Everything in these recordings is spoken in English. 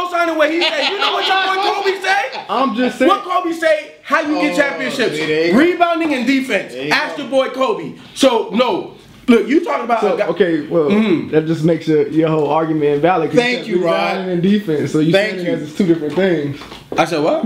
co-signing what he said. You know what your boy Kobe say? I'm just saying. What Kobe say? How you get championships? Rebounding and defense. Ask your boy Kobe. So, no. Look, you talking about... okay, well, that just makes your whole argument invalid. Thank you, Rod. Rebounding and defense. So you saying it's two different things. I said what?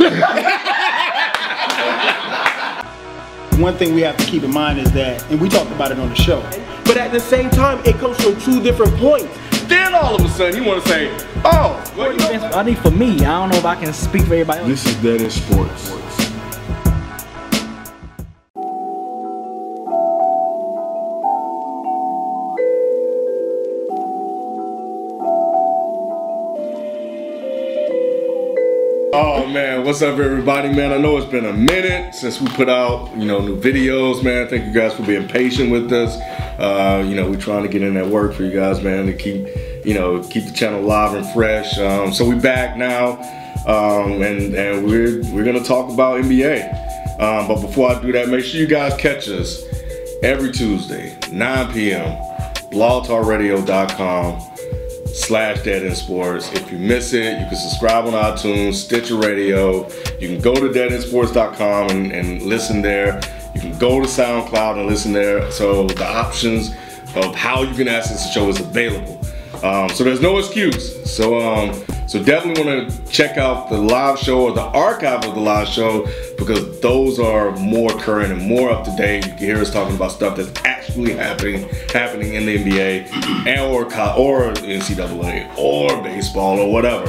One thing we have to keep in mind is that, and we talked about it on the show, but at the same time, it comes from two different points. Then all of a sudden, you want to say, oh, well, you know, I think for me, I don't know if I can speak for everybody else. This is DeadEndSports. Oh man, what's up everybody, man? I know it's been a minute since we put out, new videos, man. Thank you guys for being patient with us. We're trying to get in that work for you guys, man, to keep the channel live and fresh. So we back now, and we're gonna talk about NBA. But before I do that, make sure you guys catch us every Tuesday, 9 p.m. blogtalkradio.com/DeadEndSports. If you miss it, you can subscribe on iTunes, Stitcher Radio. You can go to DeadEndSports.com and listen there. You can go to SoundCloud and listen there. So the options of how you can access the show is available. So there's no excuse. So definitely want to check out the live show or the archive of the live show, because those are more current and more up to date. You can hear us talking about stuff that's actually happening in the NBA or NCAA or baseball or whatever.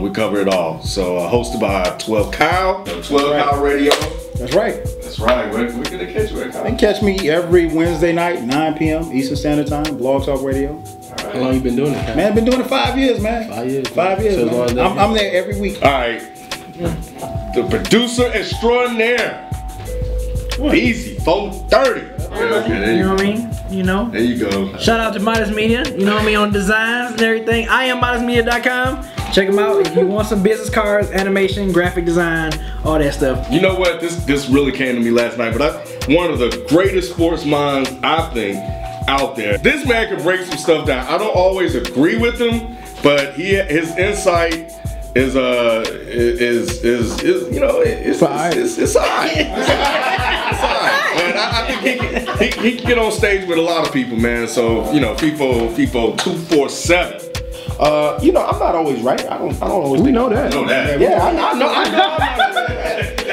We cover it all. So hosted by 12 Kyle, 12 Kyle Radio. That's right. That's right. We're gonna catch you at Kyle. You can catch me every Wednesday night, 9 p.m. Eastern Standard Time, Blog Talk Radio. How long you been doing it, Kyle? Man, I've been doing it 5 years, man. 5 years. 5 years. So I'm there every week. All right. The producer extraordinaire. Easy, 430. Okay, you know what I mean? There you go. Shout out to Modest Media, you know what I mean, on designs and everything. I am modestmedia.com. Check them out if you want some business cards, animation, graphic design, all that stuff. You know what? This really came to me last night, but one of the greatest sports minds, I think, out there. This man can break some stuff down. I don't always agree with him, but his insight is alright. It's alright. And I think he can get on stage with a lot of people, man. So FIFO 247. I'm not always right. I don't always. We know that. Yeah, I know.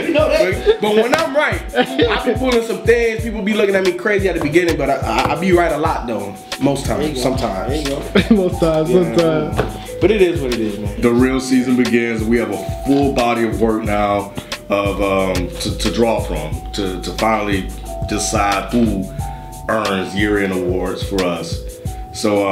You know that. But when I'm right, I be pulling some things. People be looking at me crazy at the beginning, but I be right a lot though. Most times, sometimes. There you go. Most times, sometimes. But it is what it is, man. The real season begins. We have a full body of work now of to draw from to finally decide who earns year-end awards for us. So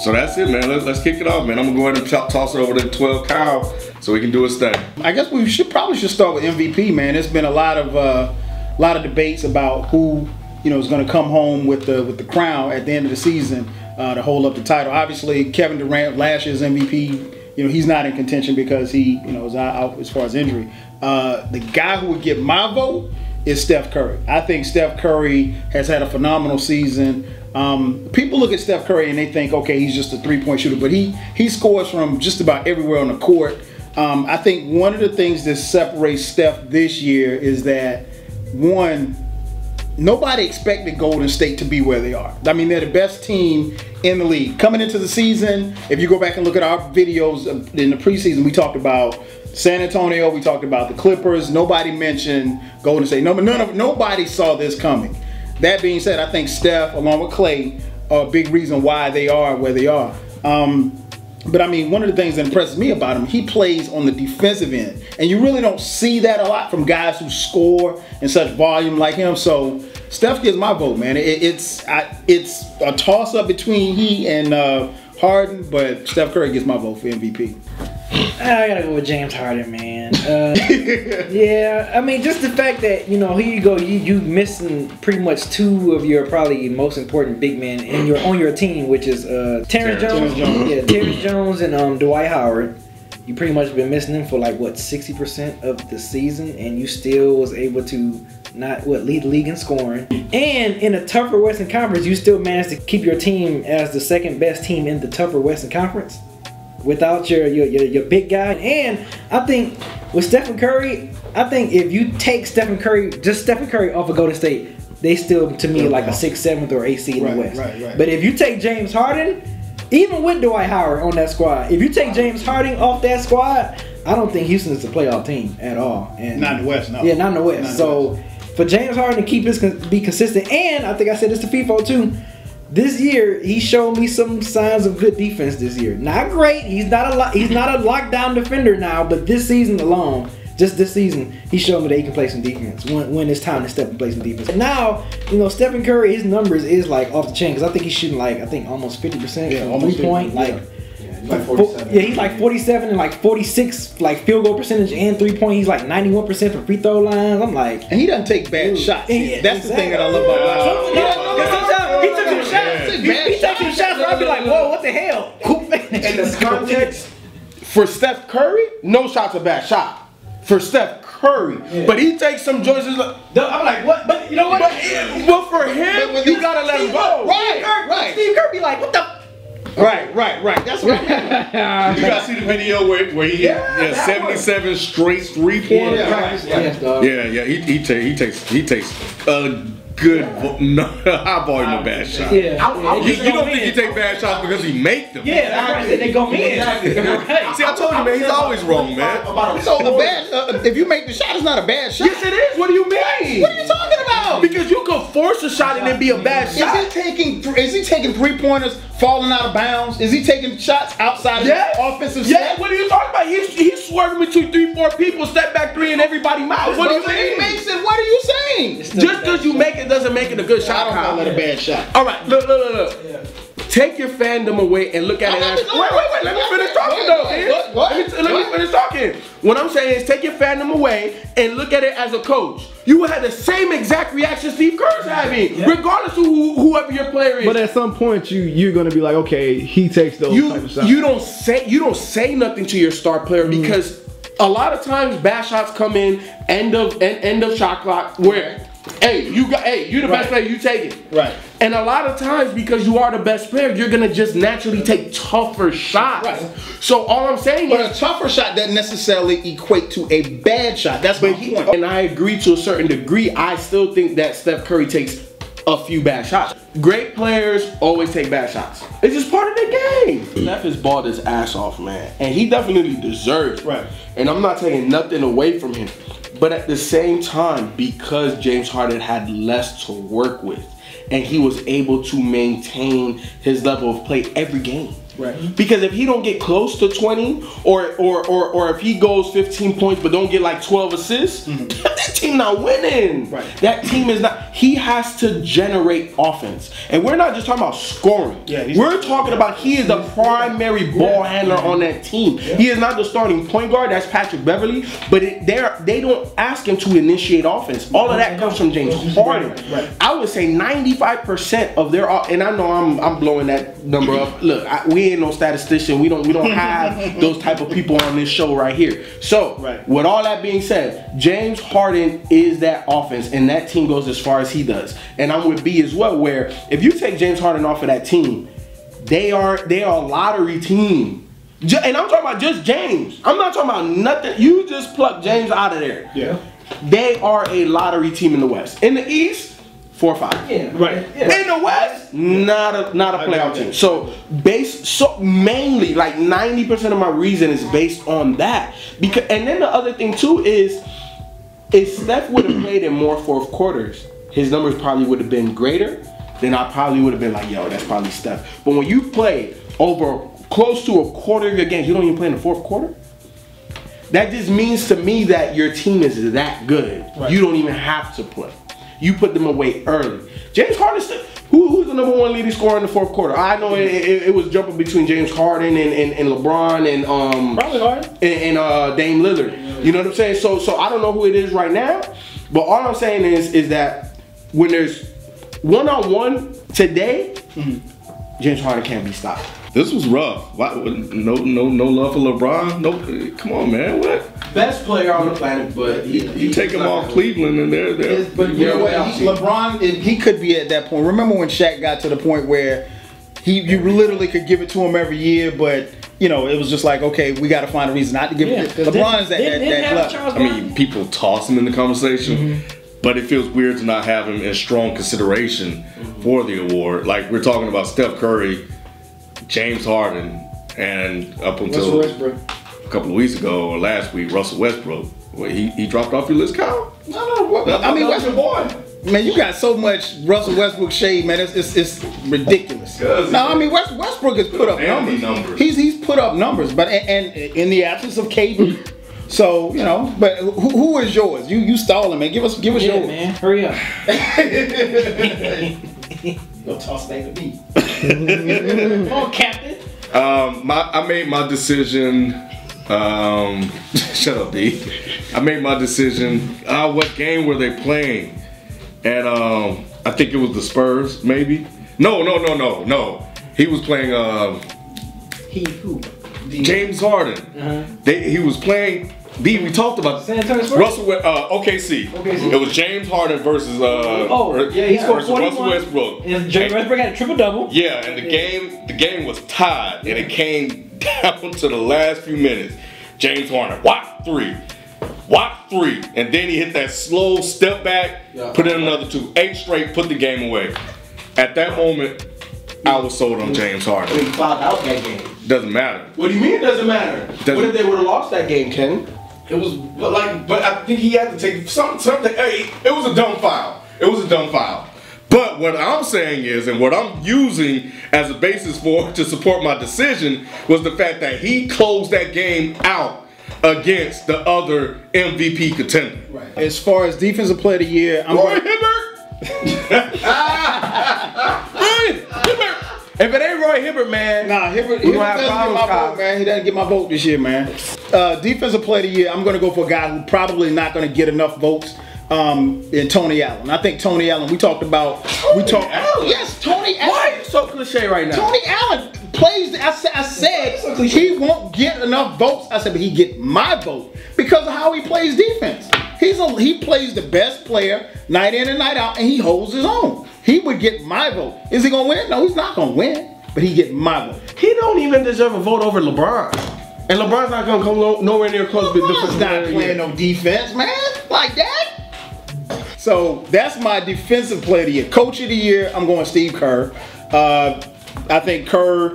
that's it, man. Let's kick it off, man. I'm gonna go ahead and toss it over to 12 Kyle so he can do his thing. I guess we probably should start with MVP, man. There's been a lot of debates about who is going to come home with the crown at the end of the season to hold up the title. Obviously, Kevin Durant, last year's MVP, he's not in contention because he is out as far as injury. The guy who would get my vote is Steph Curry. I think Steph Curry has had a phenomenal season. People look at Steph Curry and they think, okay, he's just a three-point shooter, but he scores from just about everywhere on the court. I think one of the things that separates Steph this year is that, one, nobody expected Golden State to be where they are. I mean, they're the best team in the league. Coming into the season, if you go back and look at our videos in the preseason, we talked about San Antonio, we talked about the Clippers. Nobody mentioned Golden State. Nobody saw this coming. That being said, I think Steph, along with Klay, are a big reason why they are where they are. But I mean, one of the things that impresses me about him, he plays on the defensive end. And you really don't see that a lot from guys who score in such volume like him. So Steph gets my vote, man. It's a toss-up between he and Harden, but Steph Curry gets my vote for MVP. I gotta go with James Harden, man. Yeah, I mean, just the fact that, here you go, you missing pretty much two of your probably most important big men on your team, which is Terrence Jones. Yeah, Terrence Jones and Dwight Howard. You pretty much been missing them for like what, 60% of the season, and you still was able to lead the league in scoring. And in a tougher Western Conference, you still managed to keep your team as the second best team in the tougher Western Conference. without your big guy. And I think with Stephen Curry, I think if you take Stephen Curry off of Golden State, they still, to me, like a 6th, 7th, or 8th seed in the West. Right. But if you take James Harden, even with Dwight Howard on that squad, if you take James Harden off that squad, I don't think Houston is a playoff team at all. And not in the West, no. Yeah, not in the West. So for James Harden to be consistent, and I think I said this to FIFO too, this year he showed me some signs of good defense this year. Not great. He's not a lockdown defender now, but this season alone, just this season, he showed me that he can play some defense when it's time to step and play some defense. And now, Stephen Curry, his numbers is like off the chain because I think he's shooting like almost 50% from 3-point. Like 47. Yeah, he's like 47 and like 46 like field goal percentage and 3-point. He's like 91% from free throw lines. I'm like, and he doesn't take bad shots. That's the thing that I love about He took some shots. He took some shots where I'd be like, whoa, what the hell? In this context, for Steph Curry, no shot's a bad shot. For Steph Curry, but he takes some choices. I'm like, what? But you know what? But for him, you gotta let him go. Right. Steve Kerr be like, what the? Right. That's what I mean. You guys see the video where he hit 77 straight 3-pointers? Yeah. He takes a good high volume of bad shots. Yeah. You don't think he take bad shots because he make them? Yeah, that's right. They go in. See, I told you, man. He's always wrong, man. So the bad, if you make the shot, it's not a bad shot. Yes, it is. What do you mean? What are you talking about? Because you could force a shot and it be a bad shot. Is he taking 3-pointers falling out of bounds? Is he taking shots outside of the offensive set? What are you talking about? He's swerving between 3-4 people, step back 3 and everybody mouth. What do you mean? He makes it. What are you saying? Just because you make it doesn't make it a good shot. I don't call it a bad shot. All right, look. Take your fandom away and look at it as. Wait. Let me finish talking though. Let me finish talking. What I'm saying is take your fandom away and look at it as a coach. You would have the same exact reaction Steve Kerr's having, regardless of whoever your player is. But at some point, you're gonna be like, okay, he takes those type of shots. You don't say nothing to your star player because a lot of times bad shots come in end of shot clock where. Hey, you the best player, you take it. Right. And a lot of times, because you are the best player, you're gonna just naturally take tougher shots. Right. So all I'm saying is, a tougher shot doesn't necessarily equate to a bad shot. That's my point. And I agree to a certain degree. I still think that Steph Curry takes a few bad shots. Great players always take bad shots. It's just part of the game. Steph has balled his ass off, man, and he definitely deserves it. Right. And I'm not taking nothing away from him. But at the same time, because James Harden had less to work with, and he was able to maintain his level of play every game. Right. Because if he don't get close to 20, or if he goes 15 points but don't get like 12 assists, that team not winning. Right. That team is not. He has to generate offense, and we're not just talking about scoring. Yeah, we're talking about he is the primary ball handler on that team. Yeah. He is not the starting point guard. That's Patrick Beverly, but they don't ask him to initiate offense. All of that comes from James Harden. Right. I would say 95% of their, and I know I'm blowing that number up. Look, we ain't no statistician. We don't have those type of people on this show right here. So, with all that being said, James Harden is that offense, and that team goes as far as he does. And I'm with B as well, where if you take James Harden off of that team, they are a lottery team. And I'm talking about just James. I'm not talking about nothing. You just pluck James out of there. Yeah. They are a lottery team in the West. In the East, 4 or 5. Yeah. Right. Yeah. In the West, not a playoff team. So mainly like 90% of my reason is based on that. And then the other thing too is if Steph would have played in more fourth quarters, his numbers probably would have been greater. Then I probably would have been like, yo, that's probably Steph. But when you play over close to a quarter of your games, you don't even play in the fourth quarter. That just means to me that your team is that good. Right. You don't even have to play. You put them away early. James Harden, who's the #1 leading scorer in the fourth quarter? I know it was jumping between James Harden and LeBron and probably Harden and Dame Lillard. You know what I'm saying? So I don't know who it is right now, but all I'm saying is that when there's one-on-one today, James Harden can't be stopped. This was rough. No love for LeBron. No, come on, man. What? Best player on the planet, but you take him off Cleveland and they're but you know what? LeBron, he could be at that point. Remember when Shaq got to the point where you literally could give it to him every year, but you know, it was just like, okay, we got to find a reason not to give LeBron's that level. I mean, people toss him in the conversation, but it feels weird to not have him in strong consideration for the award. Like, we're talking about Steph Curry, James Harden, and up until a couple of weeks ago or last week, Russell Westbrook. Wait, he dropped off your list, Kyle? No. I mean, Westbrook boy. Man, you got so much Russell Westbrook shade, man. It's ridiculous. No, I mean Westbrook has put up numbers. He's put up numbers, but and in the absence of KD. So, you know, but who is yours? You stalling, man. Give us yours. Man, hurry up. Don't toss that to me. Come on, Captain. I made my decision. Shut up, D. I made my decision. What game were they playing? And I think it was the Spurs, maybe. No. He was playing. Who? James Harden. He was playing. We talked about San Antonio Spurs? Russell. OKC. It was James Harden versus. He scored 41. Russell Westbrook. And James Westbrook had a triple double. Yeah, and the game was tied, and it came down to the last few minutes. James Harden, whop three, and then he hit that slow step back, put in another 2, 8 straight, put the game away. At that moment, I was sold on James Harden. He fouled out that game. Doesn't matter. What do you mean it doesn't matter? What if they would have lost that game, Ken? It was but I think he had to take something. Hey, it was a dumb foul. But what I'm saying is, and what I'm using as a basis to support my decision, was the fact that he closed that game out against the other MVP contender. Right. As far as defensive player of the year, I'm Roy Hibbert. If it ain't Roy Hibbert, man. Nah, Hibbert we gonna have doesn't problems, get my vote, man. He doesn't get my vote this year, man. Defensive player of the year, I'm going to go for a guy who probably not going to get enough votes. In Tony Allen. I think Tony Allen, yes, Tony Allen. Why are you so cliche right now? Tony Allen plays, I said he won't get enough votes. I said, but he get my vote because of how he plays defense. He plays the best player night in and night out, and he holds his own. He would get my vote. Is he gonna win? No, he's not gonna win, but he get my vote. He don't even deserve a vote over LeBron. And LeBron's not gonna come nowhere near close to LeBron's not playing no defense, man, like that. So that's my defensive player of the year. Coach of the year, I'm going Steve Kerr. I think Kerr,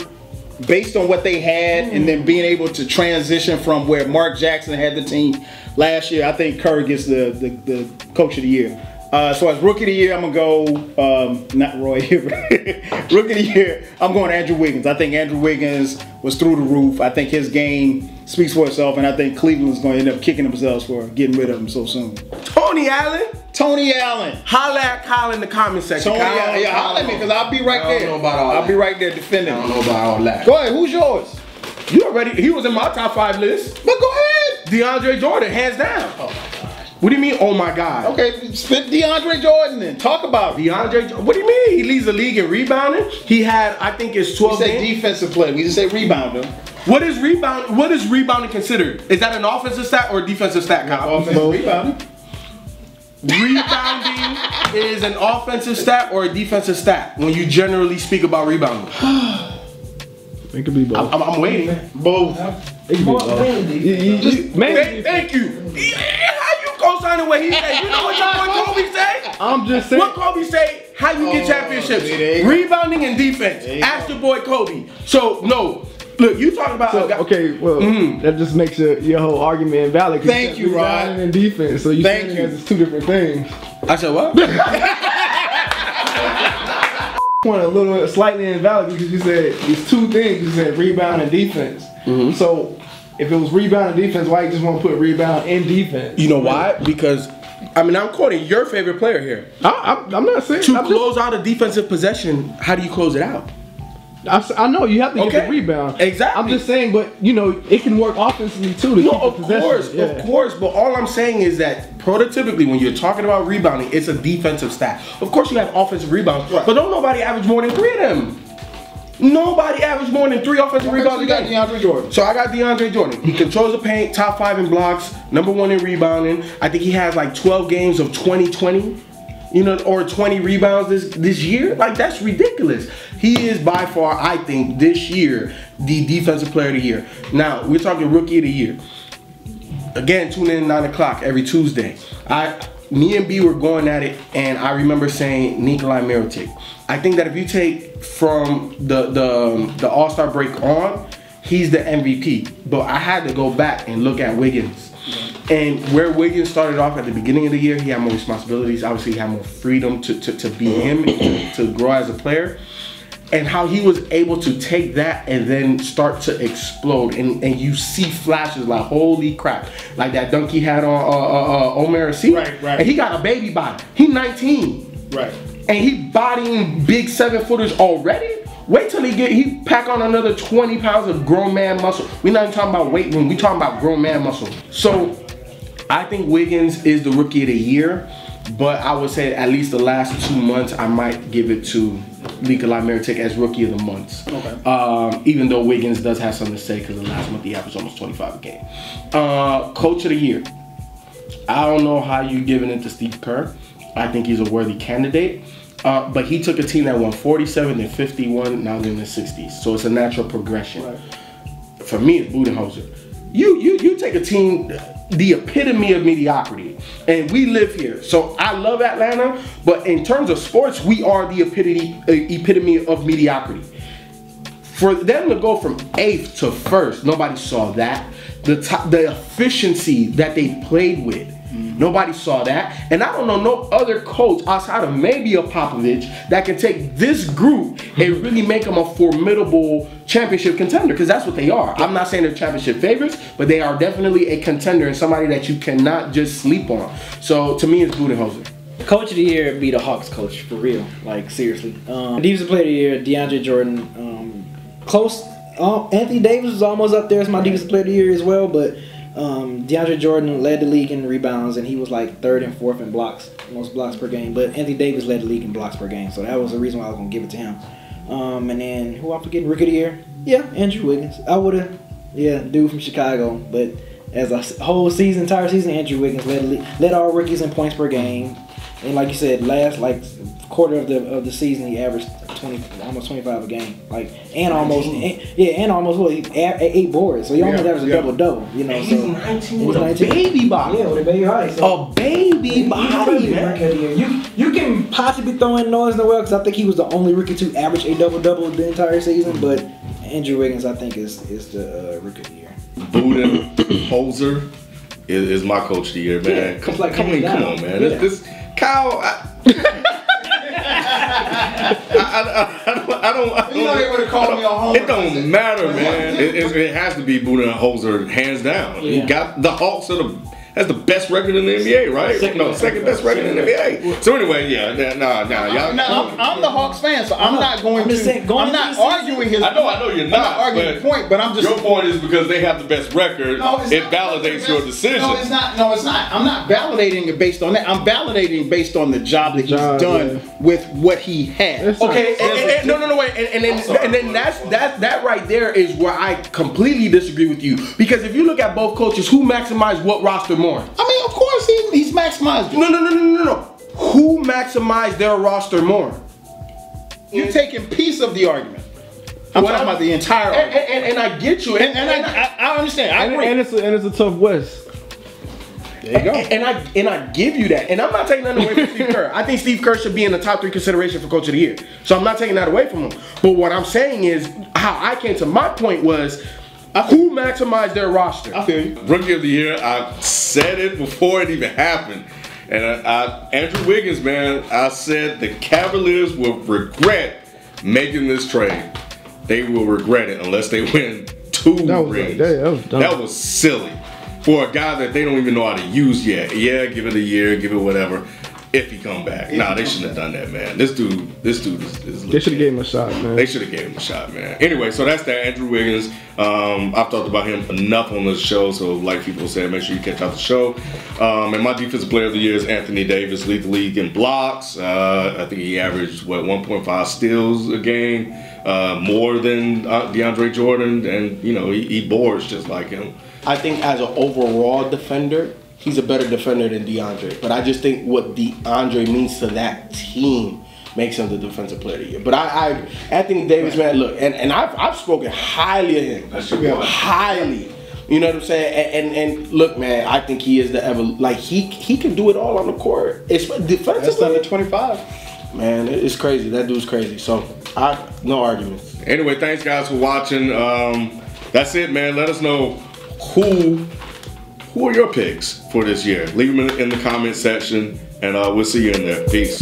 based on what they had and then being able to transition from where Mark Jackson had the team last year, I think Kerr gets the coach of the year. So as rookie of the year, I'm going to go, not Roy Hibbert. Rookie of the year, I'm going Andrew Wiggins. I think Andrew Wiggins was through the roof. I think his game speaks for itself, and I think Cleveland's going to end up kicking themselves for getting rid of him so soon. Tony Allen? Tony Allen. Holla at Kyle in the comment section. Tony Allen. Yeah, holla at me because I'll be right there. I don't know about all I'll that. be right there defending him. I don't know about all that. Go ahead. Who's yours? You already, he was in my top 5 list. But go ahead. DeAndre Jordan, hands down. Oh, my God. What do you mean, oh my God? Okay, spit DeAndre Jordan then. Talk about it. What do you mean? He leads the league in rebounding. He had, I think it's 12 We said games. defensive player. We didn't say rebounder. What is rebounding considered? Is that an offensive stat or a defensive stat, Kyle? Offensive rebounding. Rebounding is an offensive stat or a defensive stat when you generally speak about rebounding. It could be both. I'm waiting. Both. It could be both. Thank you. How you co-signing what he said? You know what your boy Kobe say? I'm just saying. What Kobe say? How you get championships? Rebounding and defense. Ask your boy Kobe. So no. Look, you talking about that just makes your whole argument invalid. Thank you, Rod. And defense, so you saying it's 2 different things. I said what? Point a little slightly invalid because you said it's 2 things. You said rebound and defense. So if it was rebound and defense, why you just want to put rebound and defense? You know why? Because I'm quoting your favorite player here. I'm not saying to close out a defensive possession. How do you close it out? I know you have to get the rebound. Exactly. I'm just saying, but you know, it can work offensively too. To of course. But all I'm saying is that prototypically, when you're talking about rebounding, it's a defensive stat. Of course, you have offensive rebounds, but don't nobody average more than 3 of them. Nobody averaged more than 3 offensive rebounds. You got DeAndre Jordan. So I got DeAndre Jordan. He controls the paint, top 5 in blocks, number 1 in rebounding. I think he has like 12 games of 20-20. Or 20 rebounds this year. Like, that's ridiculous. He is by far, I think, this year, the defensive player of the year. Now, we're talking rookie of the year. Again, tune in 9 o'clock every Tuesday. Me and B were going at it, and I remember saying Nikolai Mirotic. I think that if you take from the All-Star break on, he's the MVP. But I had to go back and look at Wiggins. And where Wiggins started off at the beginning of the year, he had more responsibilities. Obviously, he had more freedom to be him, to grow as a player. And how he was able to take that and then start to explode. And you see flashes like, holy crap. Like that dunk he had on Omer Asik. Right. And he got a baby body. He's 19. Right. And he bodying big 7-footers already? Wait till he pack on another 20 pounds of grown man muscle. We're not even talking about weight room. We're talking about grown man muscle. So I think Wiggins is the rookie of the year. But I would say at least the last 2 months, I might give it to Nikolai Mirotic as rookie of the month. Okay. Even though Wiggins does have something to say because the last month he averaged almost 25 a game. Coach of the year. I don't know how you giving it to Steve Kerr. I think he's a worthy candidate. But he took a team that won 47 and 51, now they're in the 60s. So it's a natural progression. Right. For me, it's Budenholzer. You take a team, the epitome of mediocrity, and we live here. So I love Atlanta, but in terms of sports, we are the epitome of mediocrity. For them to go from 8th to 1st, nobody saw that. The efficiency that they played with, nobody saw that. And I don't know no other coach outside of maybe a Popovich that can take this group and really make them a formidable championship contender, because that's what they are. I'm not saying they're championship favorites, but they are definitely a contender and somebody that you cannot just sleep on. So to me, it's Budenholzer. Coach of the year would be the Hawks coach, for real. Like, seriously. Defensive player of the year, DeAndre Jordan. Close. Anthony Davis was almost up there as my defensive player of the year as well, but DeAndre Jordan led the league in rebounds, and he was like 3rd and 4th in blocks, most blocks per game. But Anthony Davis led the league in blocks per game, so that was the reason why I was going to give it to him. And then, who I'm forgetting, rookie of the year? Yeah, Andrew Wiggins. I would have, dude from Chicago. But as a whole season, entire season, Andrew Wiggins led all rookies in points per game. And like you said, last quarter of the season, he averaged almost 25 a game. And almost 8 boards. So he almost averaged a double-double. You know, and he's 19 with a baby body. Yeah, with a baby body. So a baby body, man. You can possibly throw in Noise Noel, because I think he was the only rookie to average a double-double the entire season. But Andrew Wiggins, I think, is the rookie of the year. Budenholzer is my coach of the year, man. Yeah, Come on, man. Yeah. This Kyle. I don't. You know they would have called me a homer. It don't matter, man. It has to be Budenholzer, hands down. Yeah. He got the Hawks has the best record in the NBA, right? Second best record in the NBA. So anyway, y'all. I'm the Hawks fan, so I'm not going to. I'm not arguing his. I know you're not. I'm not arguing the point, but I'm just. Your point is because they have the best record. It validates your decision. No, it's not. I'm not validating it based on that. I'm validating based on the job that he's done with what he has. Okay, no, wait, and then that right there is where I completely disagree with you, because if you look at both coaches, who maximized what roster more? I mean, of course he's maximized. No. Who maximized their roster more? You're taking piece of the argument. I'm talking about the entire argument. And I get you. And I understand. I agree. And it's a tough West. There you go. And I give you that. And I'm not taking nothing away from Steve Kerr. I think Steve Kerr should be in the top 3 consideration for Coach of the Year. So I'm not taking that away from him. But what I'm saying is, how I came to my point was, who maximized their roster? I feel you. Rookie of the year, I said it before it even happened. And Andrew Wiggins, man, I said the Cavaliers will regret making this trade. They will regret it unless they win 2 rings. That was silly for a guy that they don't even know how to use yet. Yeah, give it a year, give it whatever. If he come back. Nah, they shouldn't have done that, man. This dude is they should have gave him a shot, man. They should have gave him a shot, man. Anyway, so that's that. Andrew Wiggins. I've talked about him enough on this show, so like people said, make sure you catch out the show. And my defensive player of the year is Anthony Davis, lead the league in blocks. I think he averaged 1.5 steals a game, more than DeAndre Jordan, and he boards just like him. I think as an overall defender, he's a better defender than DeAndre. But I just think what DeAndre means to that team makes him the defensive player of the year. But I Anthony Davis, man, look, and I've spoken highly of him. That's your boy. Highly. You know what I'm saying? And look, man, I think he is he can do it all on the court. It's defensively. That's under 25. Man, it's crazy. That dude's crazy. So no arguments. Anyway, thanks guys for watching. That's it, man. Let us know who are your picks for this year. Leave them in the comment section, and we'll see you in there. Peace.